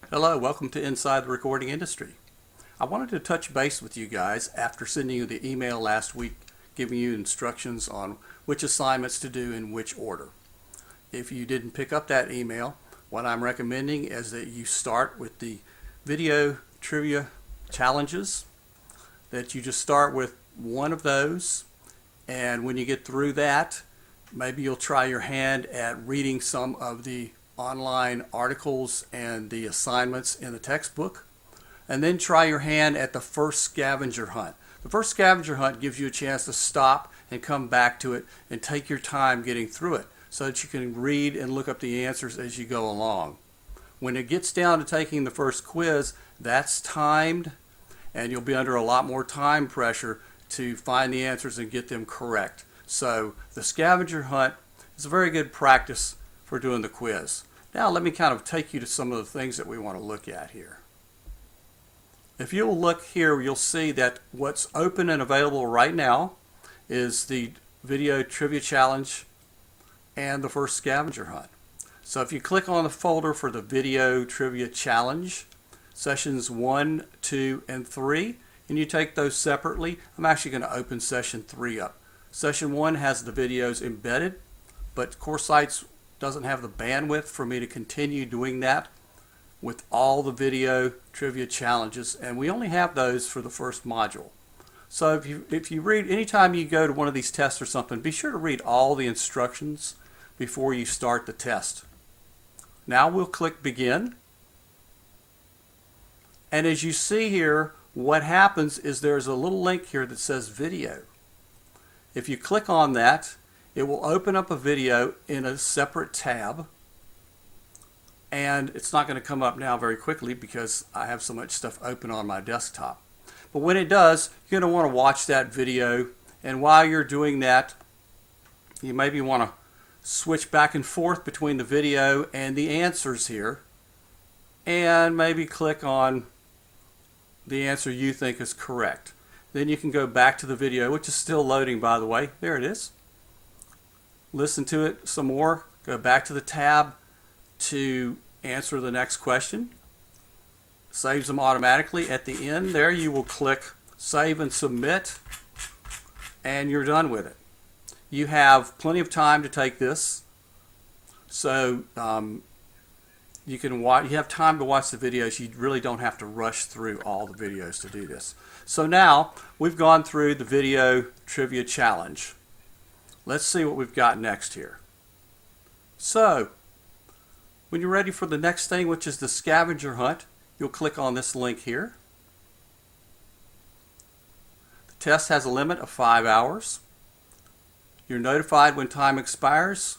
Hello, welcome to Inside the Recording Industry. I wanted to touch base with you guys after sending you the email last week giving you instructions on which assignments to do in which order. If you didn't pick up that email, what I'm recommending is that you start with the video trivia challenges, that you just start with one of those, and when you get through that, maybe you'll try your hand at reading some of the online articles and the assignments in the textbook, and then try your hand at the first scavenger hunt. The first scavenger hunt gives you a chance to stop and come back to it and take your time getting through it so that you can read and look up the answers as you go along. When it gets down to taking the first quiz, that's timed, and you'll be under a lot more time pressure to find the answers and get them correct. So the scavenger hunt is a very good practice for doing the quiz. Now let me kind of take you to some of the things that we want to look at here. If you'll look here, you'll see that what's open and available right now is the video trivia challenge and the first scavenger hunt. So if you click on the folder for the video trivia challenge, sessions 1, 2, and 3, and you take those separately, I'm actually going to open session 3 up. Session 1 has the videos embedded, but CourseSites doesn't have the bandwidth for me to continue doing that with all the video trivia challenges, and we only have those for the first module. So if you read, anytime you go to one of these tests or something, be sure to read all the instructions before you start the test. Now we'll click begin, and as you see here, what happens is there's a little link here that says video. If you click on that, it will open up a video in a separate tab, and it's not going to come up now very quickly because I have so much stuff open on my desktop. But when it does, you're going to want to watch that video, and while you're doing that, you maybe want to switch back and forth between the video and the answers here, and maybe click on the answer you think is correct. Then you can go back to the video, which is still loading, by the way. There it is. Listen to it some more, go back to the tab to answer the next question. Saves them automatically. At the end there, you will click Save and Submit, and you're done with it. You have plenty of time to take this, so you have time to watch the videos. You really don't have to rush through all the videos to do this. So now we've gone through the video trivia challenge. Let's see what we've got next here. So when you're ready for the next thing, which is the scavenger hunt, you'll click on this link here. The test has a limit of 5 hours. You're notified when time expires.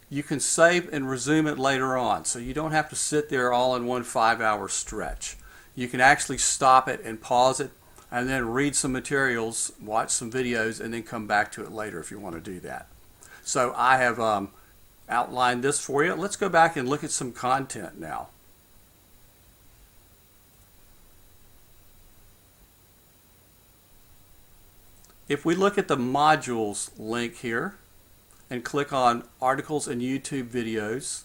You can save and resume it later on, so you don't have to sit there all in one 5-hour stretch. You can actually stop it and pause it and then read some materials, watch some videos, and then come back to it later if you want to do that. So I have outlined this for you. Let's go back and look at some content now. If we look at the modules link here and click on articles and YouTube videos,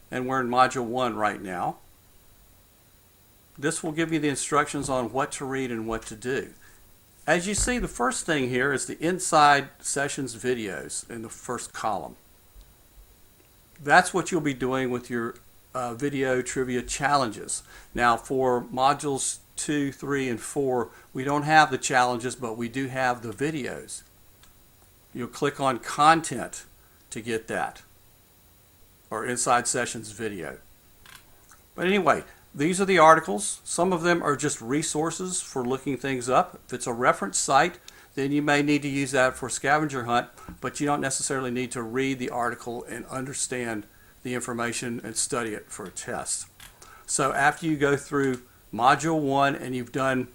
and we're in module 1 right now, this will give you the instructions on what to read and what to do. As you see, the first thing here is the inside sessions videos in the first column. That's what you'll be doing with your video trivia challenges. Now for modules 2, 3, and 4, we don't have the challenges, but we do have the videos. You'll click on content to get that, or inside sessions video. But anyway, these are the articles. Some of them are just resources for looking things up. If it's a reference site, then you may need to use that for scavenger hunt, but you don't necessarily need to read the article and understand the information and study it for a test. So after you go through module 1 and you've done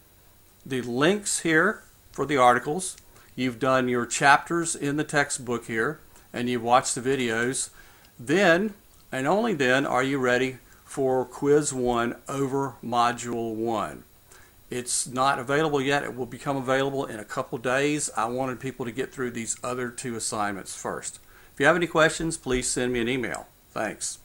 the links here for the articles, you've done your chapters in the textbook here, and you've watched the videos, then and only then are you ready for quiz 1 over module 1. It's not available yet. It will become available in a couple days. I wanted people to get through these other 2 assignments first. If you have any questions, please send me an email. Thanks.